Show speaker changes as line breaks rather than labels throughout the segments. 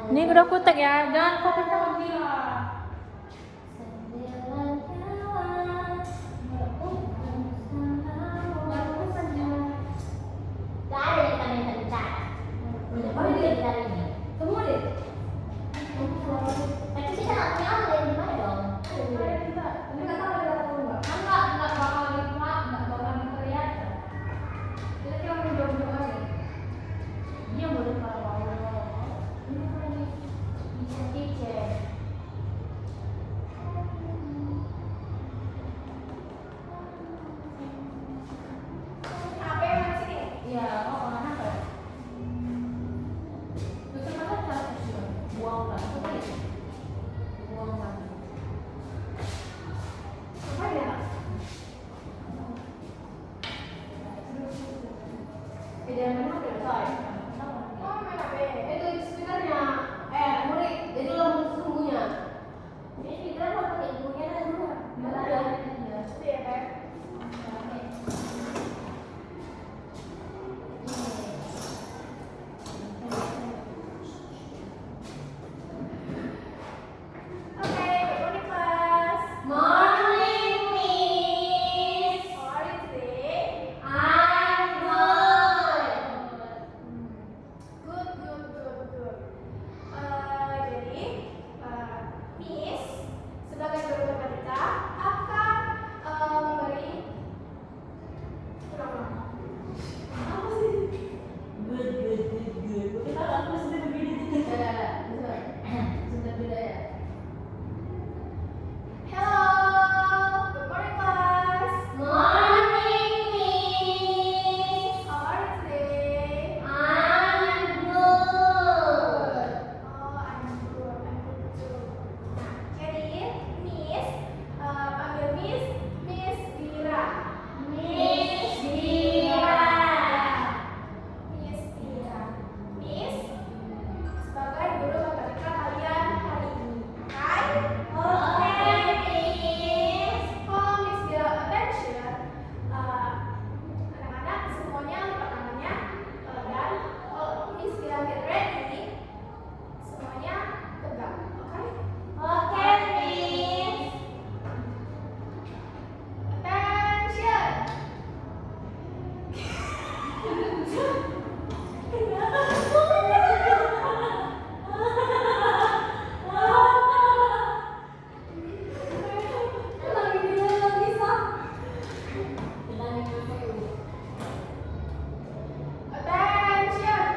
Ini udah kutek ya, jangan kau kencang gila.
Gak ada yang kami kencang. Baru dia bilang ini. Semua deh. Tapi kita nggak punya online gimana dong?
Ada kita, tapi nggak tahu ada atau enggak.
Enggak bakal dibuat, enggak bakal kelihatan.
Kita cuma mencoba aja.
Dia boleh kalau
Ini kan bisa dicek.
HP yang mana sini?
iya, kau kemana apa? Terus mana cara sih? Buang lah, coba ya. Buang lah.
Apa ya?
Video mana udah selesai?
Oh, main HP. Itu speakernya. Murid. Jadi lo sesungguhnya.
Ini kita mau pakai bukunya kan dulu.
Mana ada? Itu ya, Pak. Oke, good morning class.
Morning, Miss.
How are you today?
I'm good.
Good. Jadi, Miss sebagai guru matematika akan memberi apa sih?
Good.
Kita aku sudah begini.
Sudah beda ya.
Hello, good morning class.
Morning, Miss.
How are you today?
I'm good.
Oh, I'm good too. Nah, jadi Miss panggil Miss Dira.
Miss Dira.
Miss Dira. Miss sebagai guru matematika kalian hari ini. Oke?
Oke, Miss.
Kalau Miss Dira attention, anak-anak semuanya lipat tangannya dan kalau Miss Dira get ready, semuanya tegak. Oke?
Oke, Miss.
Attention. Attention.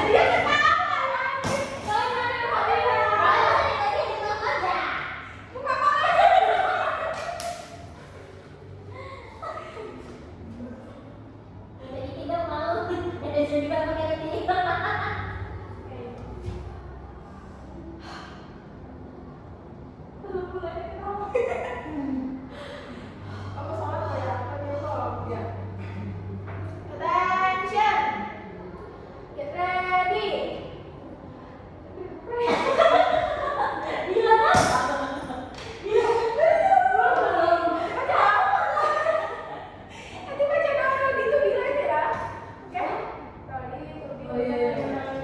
Dia ketawa lagi. Buka kepala.
Jadi kita mau ada juga pakai ini.
Kamu salah apa ya? Kamu salah. Ya. Attention. Get ready. Nanti baca nama gitu bilang ya. Oke? Ready to be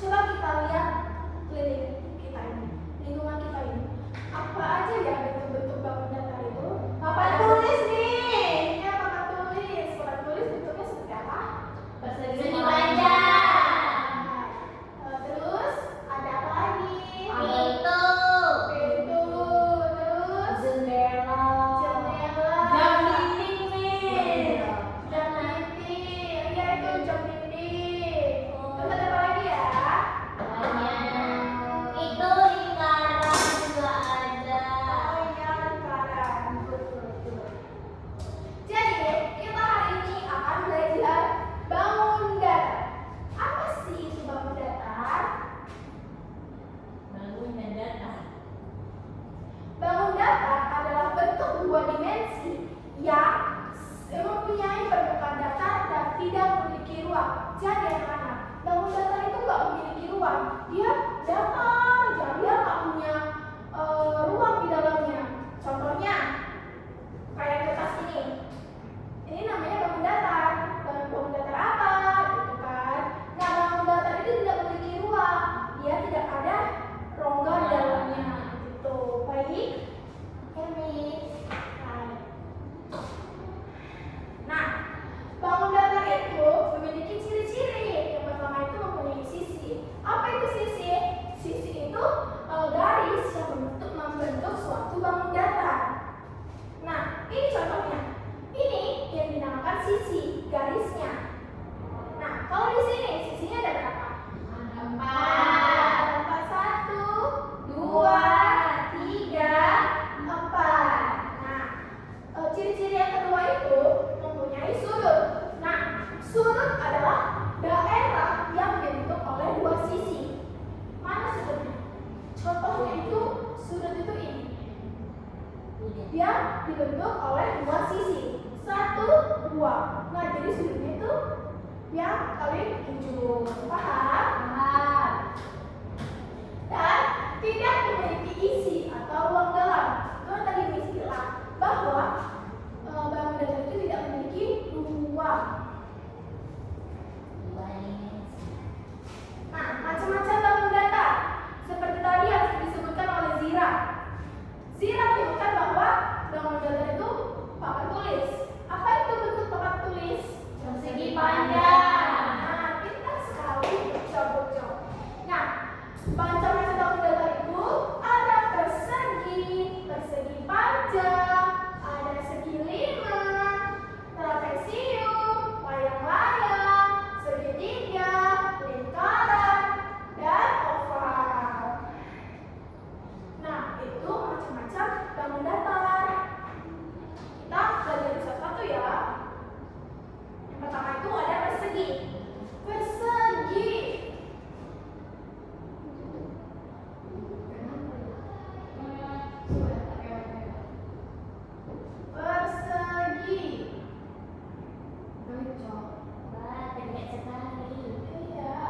Coba kita lihat keliling kita ini, lingkungan kita ini. Apa aja ya bentuk-bentuk bangun datar itu?
Papan tulis nih.
Ya, papan tulis. Papan tulis bentuknya seperti apa?
Persegi panjang.
Terus ada apa lagi?
Pintu.
Pintu. Terus
Jendela.
jendela.
Jam dinding nih.
Jam dinding. Ya itu jam dinding. Terus ada apa lagi ya?
Banyak. Itu lingkaran juga ada.
Oh iya, lingkaran. Betul. Jadi kita hari ini akan belajar bangun datar. Apa sih itu bangun datar?
Bangun dan datar.
Bangun datar adalah bentuk dua dimensi yang mempunyai permukaan datar dan tidak memiliki ruang. Jadi anak-anak, bangun datar itu nggak memiliki ruang. Dia datar, jadi dia nggak punya ruang di dalamnya. Contohnya kayak kertas ini. Ini namanya bangun datar. Bangun datar apa? Gitu kan. Nah, bangun datar itu tidak memiliki ruang. Dia tidak ada rongga di dalamnya. Gitu. Baik. Nah, bangun datar itu memiliki ciri-ciri. Yang pertama itu mempunyai sisi. Apa itu sisi? Sisi itu garis yang membentuk suatu bangun datar. Nah, ini contohnya. Ini yang dinamakan sisi garisnya. Nah, kalau di sini sisinya ada berapa? Ada empat. Satu, dua, tiga, empat. Nah, ciri-ciri yang kedua itu mempunyai sudut. Nah, sudut adalah daerah yang dibentuk oleh dua sisi. Mana sudutnya? Contohnya itu sudut itu ini. Dia dibentuk oleh dua sisi. Satu, dua. Nah, jadi sudutnya itu yang paling ujung. Paham? Paham. Dan tidak memiliki isi atau ruang dalam. Itu tadi istilah bahwa bangun datar itu tidak memiliki ruang. Nah, macam-macam bangun datar. Seperti tadi yang disebutkan oleh Zira. Zira menyebutkan bahwa bangun datar itu papan tulis. Apa itu bentuk papan tulis?
Persegi panjang.
Nah, pintar sekali, bocah-bocah. Nah, macam-macam bangun datar itu ada persegi, persegi panjang, ada segi lima, trapesium, layang-layang, segitiga, lingkaran, dan oval. Nah, itu macam-macam bangun datar. Kita belajar satu-satu ya. Yang pertama itu ada persegi. Persegi. Persegi.
Wah, pendek sekali.
Iya.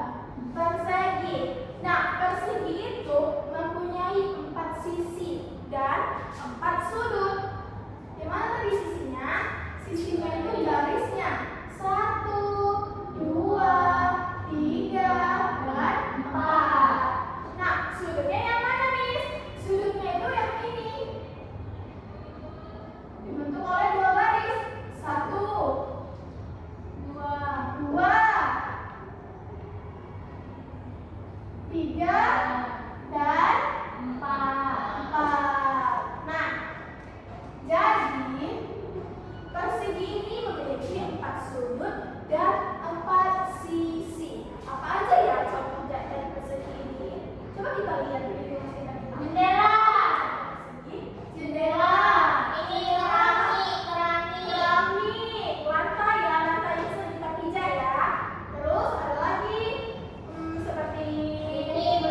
Persegi. Nah, persegi itu mempunyai 4 sisi dan 4 sudut. Di mana tadi sisinya? Sisinya itu garisnya 1, 2, 3, dan 4. Nah, sudutnya yang mana, Miss? Sudutnya itu yang ini. Dibentuk oleh dua garis. 1, 2, 3, dan 4. Nah, jadi persegi ini memiliki 4 sudut dan 4 sisi. Apa aja ya contoh dari persegi ini? Coba kita lihat di video kita.
Jendela.
Persegi, jendela.
Ini keramik.
Keramik, lantai ya, lantai yang sering kita pijak ya. Terus ada lagi seperti
Ini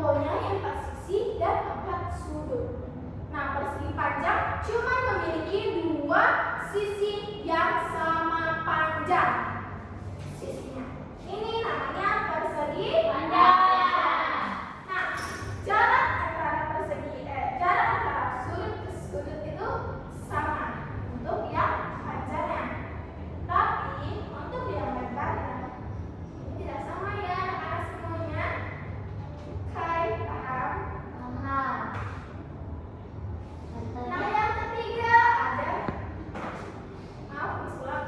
mempunyai 4 sisi dan 4 sudut. Nah, persegi panjang cuma memiliki 2 sisi yang sama panjang sisinya. Ini namanya persegi panjang. Nah, jarak antara sudut ke sudut itu sama untuk yang panjangnya. Tapi untuk yang lebarnya ini tidak sama ya anak-anak semuanya. Oke, paham? Nah, yang ketiga ada ulang.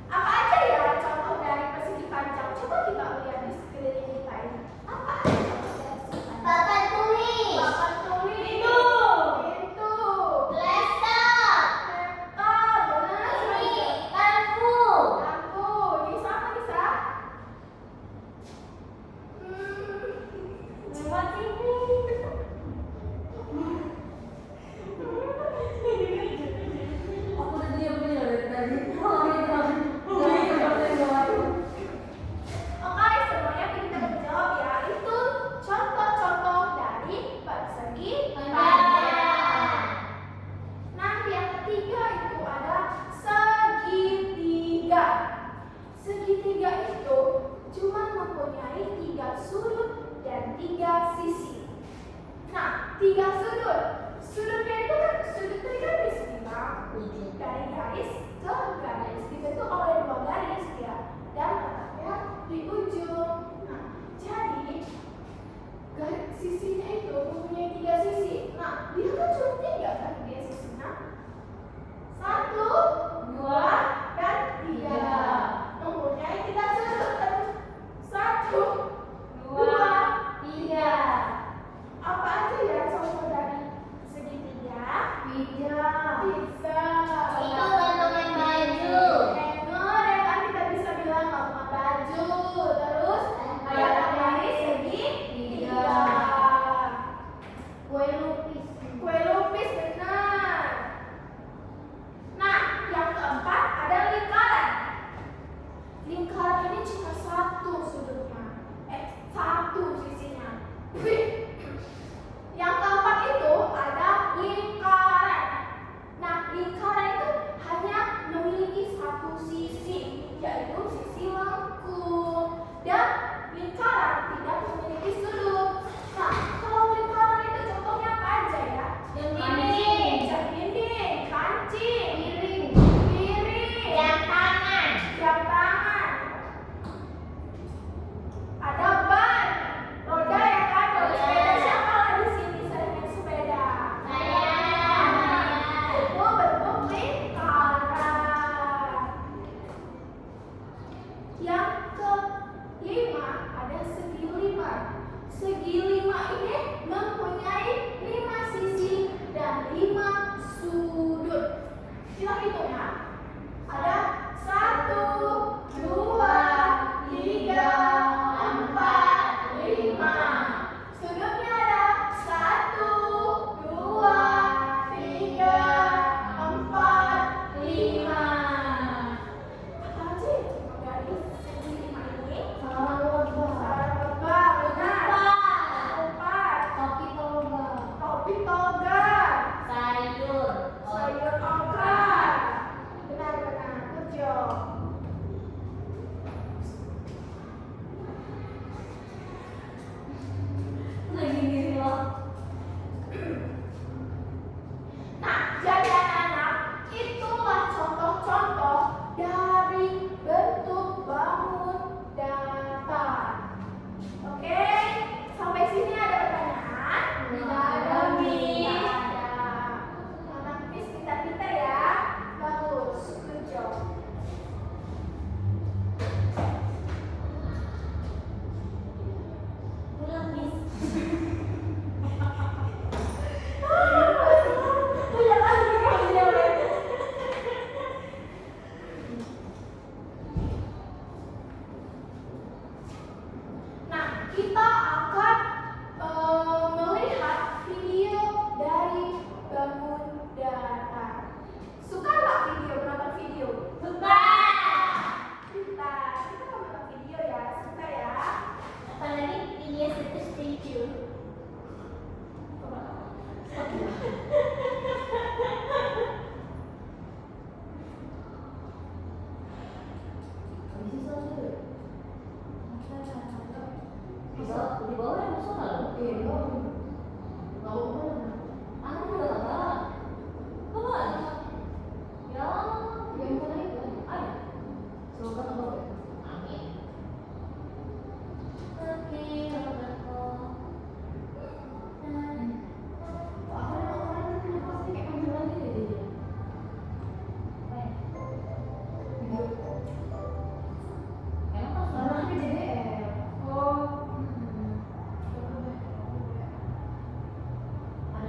Apa aja ya contoh dari persegi panjang? Coba kita lihat di sekeliling kita ini. Apa aja contoh dari persegi panjang?
Papan tulis.
Papan tulis.
Pintu.
Pintu.
Laptop.
Laptop. Benar.
Ini lampu.
Lampu. Ini sama bisa?
Remote TV.
Aku udah diam dari tadi.
Oke, semuanya kita menjawab ya. Itu contoh-contoh dari persegi panjang. Nah, yang ketiga itu ada segitiga. Segitiga itu cuma mempunyai 3 sudut dan 3 sisi. Nah, 3 sudut. Sudutnya itu kan sudut dari garis dari garis ke garis dibentuk oleh 2 garis ya, dan letaknya di ujung. Nah, jadi sisinya itu mempunyai 3 sisi. Nah, dia kan cuma 3 kan dia sisinya. 1, 2, dan 3. Mempunyai 3 sudut. 1, 2, 3. Apa aja ya contoh dari segitiga? Bisa.
Itu gantungan baju.
Hanger ya kan kita bisa bilang gantungan baju. Terus ada dari segitiga.
Kue lupis.
Kue lupis benar. Nah, yang keempat ada lingkaran. Lingkaran ini cuma 1 sudutnya. 1 sisinya. Yang keempat itu ada lingkaran. Nah, lingkaran itu hanya memiliki 1 sisi, yaitu sisi lengkung. Dan lingkaran tidak memiliki sudut. Nah, kalau lingkaran itu contohnya apa aja ya?
Dinding.
Dinding, kancing,
Piring.
piring,
Jam tangan.
jam tangan. Ada ban, roda ya kan? Roda
Iya.
sepeda. Siapa lah di sini sering naik sepeda?
Saya.
Itu bentuk lingkaran. Yang kelima ada segi lima. Segi lima ini mempunyai 5 sisi dan 5 sudut. Kita hitung ya. Ada 1, 2, 3, 4, 5. Sudutnya ada 1, 2, 3, 4, 5. Apa aja ya contoh dari segi lima ini? Sarang lebah, benar. Empat.
Topi toga.
Topi toga.
Sayur.
Sayur okra. Benar-benar, good job.
Lagi gini loh.
Nah, jadi anak-anak, itulah contoh-contoh dari bentuk bangun datar. Oke, sampai sini ada pertanyaan?
Tidak ada, Miss.
Tidak ada. Anak Miss pintar-pintar ya. Bagus, good job.
Pulang, Miss.
Lihat lagi videonya. Nah, kita akan melihat video dari bangun datar. Suka nggak video, menonton video?
Suka.
Kita akan menonton video ya, suka ya.
Apalagi video itu setuju.
Di bawah yang musola loh.
Iya, di bawah. Nggak mau kemana?
Aku juga nggak tahu. Kemana? Ya,
Yang mana itu?
ada.
Semoga nggak bawa.
Amin.
Oke, aku.
Aku ada kemarin kenapa sih kayak panjang lagi deh dia. Video.
Emang pas
Karena kan JDR.
Oh.
Ada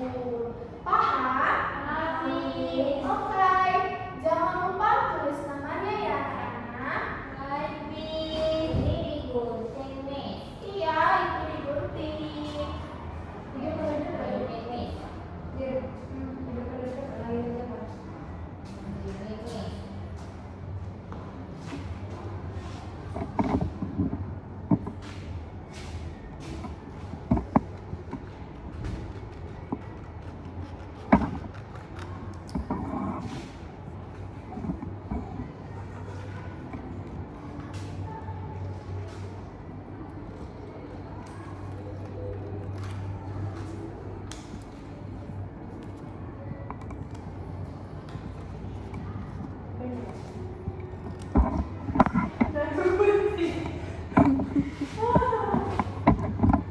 betul. Paham?
Habis.
Oke, jangan lupa tulis namanya ya anak-anak.
Habis. Ini digunting, Miss.
Iya, itu digunting.
Gunting, Miss. Ini, Miss.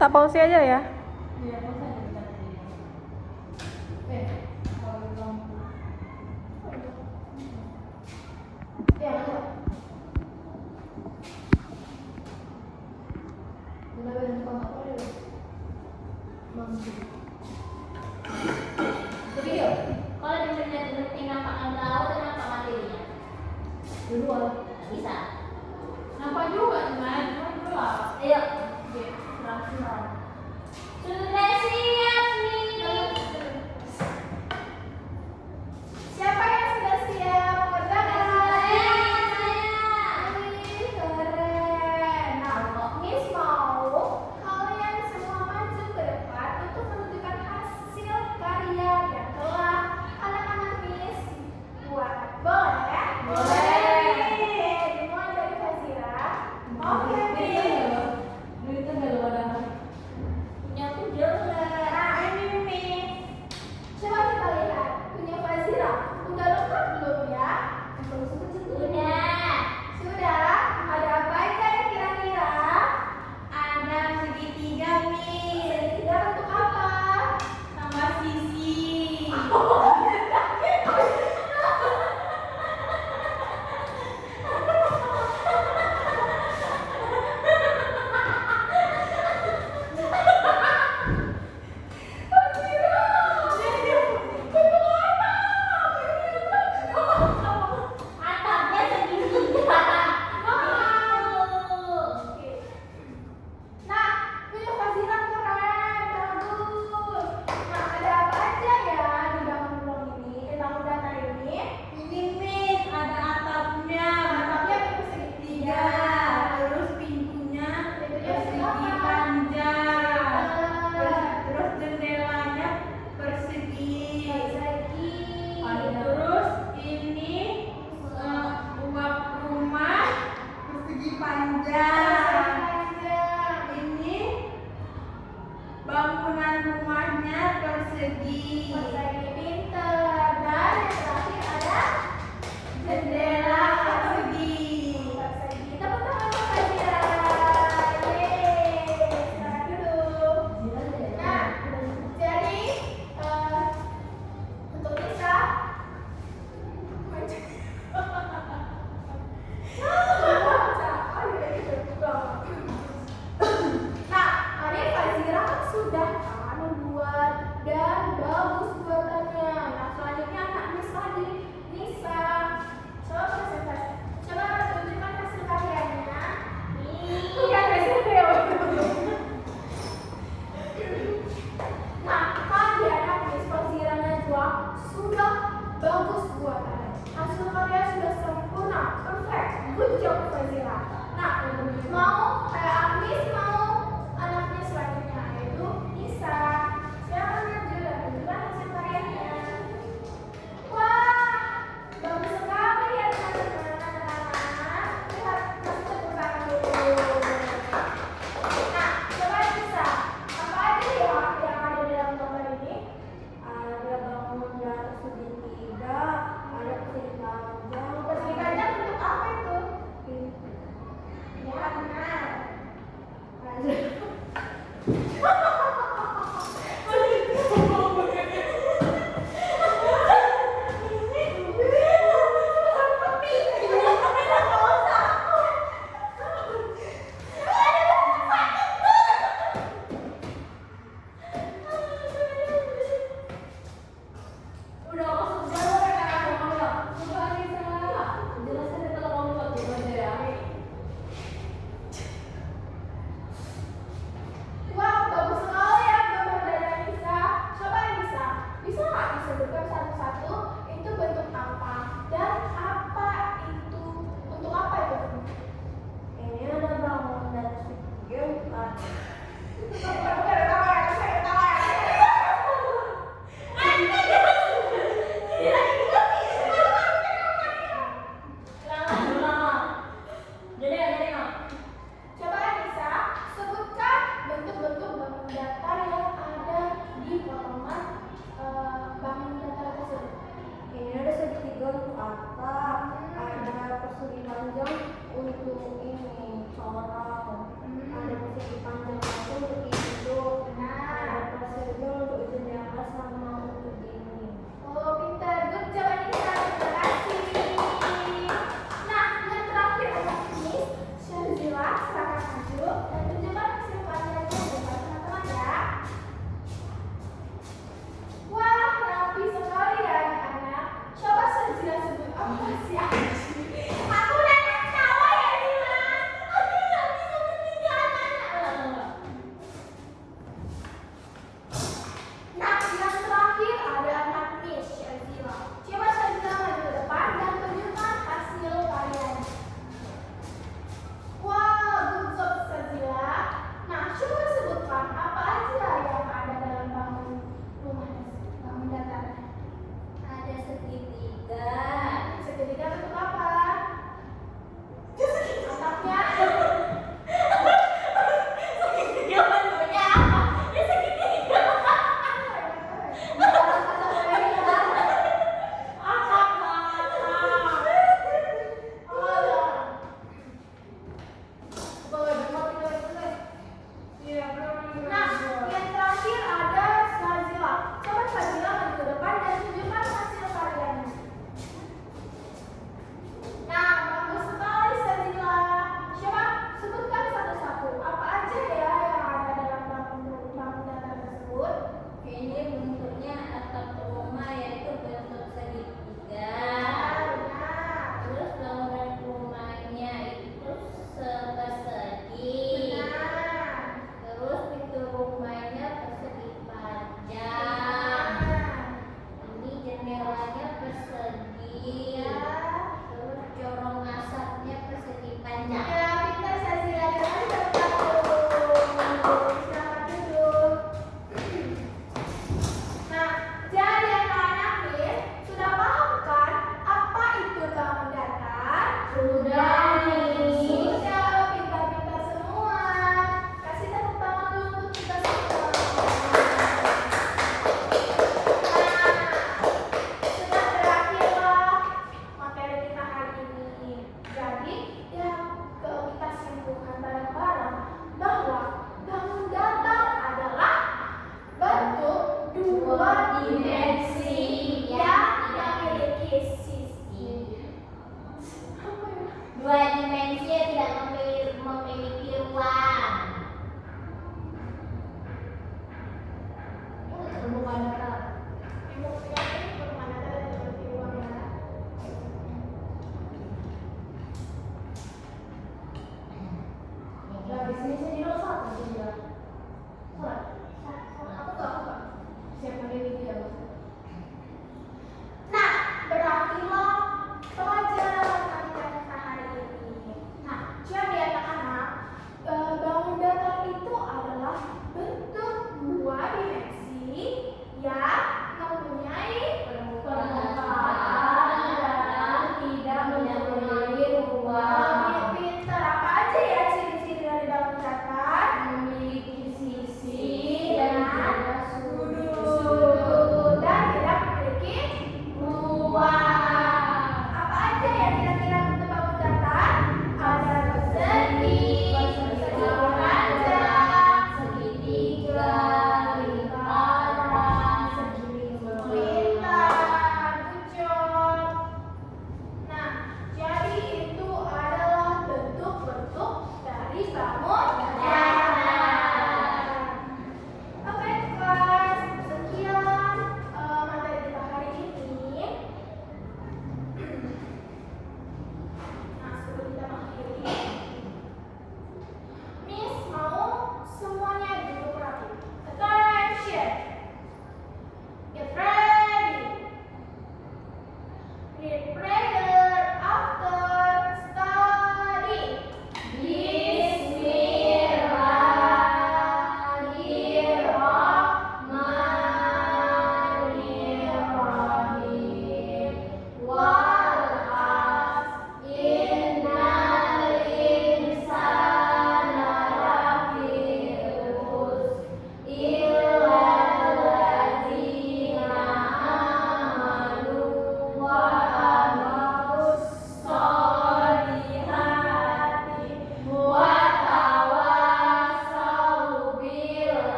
Tak pause aja ya.
Kalau digunting nampak galau dan nampak materinya. Dua. Bisa.
Nampak juga teman, gelap.
Ayo.
Terang-terang.
Sudah siap nih.
Siapa yang sudah siap? Bertangan. Wih, keren. Nah, Miss mau kalian semua maju ke depan untuk menunjukkan hasil karya yang telah anak-anak Miss buat. Boleh? Boleh. Dimulai dari Fazira. Oke, Miss.
Punya aku juga.
Nah, ini Miss. Coba kita lihat punya Fazira. Udah lengkap belum ya?
Udah.
Sudah. Ada apa aja nih kira-kira?
Ada segitiga, Miss.
Segitiga untuk apa?
Sama sisi.
Atapnya segitiga.
Nah, punya Fazira keren, bagus. Nah, ada apa aja ya di bangun ruang ini? Di bangun data ini?
Ini, Miss, ada atapnya.
Atapnya bentuk segitiga.
Terus pintunya
Pintunya
persegi
berapa?
panjang. Terus jendelanya persegi.
Persegi.
Terus ini uap rumah persegi panjang.
Panjang.
Ini bangunan rumahnya persegi.
Persegi pinter. Dan yang terakhir ada
Jendela persegi.
persegi. Tepuk tangan untuk Fazira. Yeay. Silakan dulu. Nah, jadi untuk Lisa nah, Adik Fazira kan sudah kan membuat dan bagus buatannya yang belum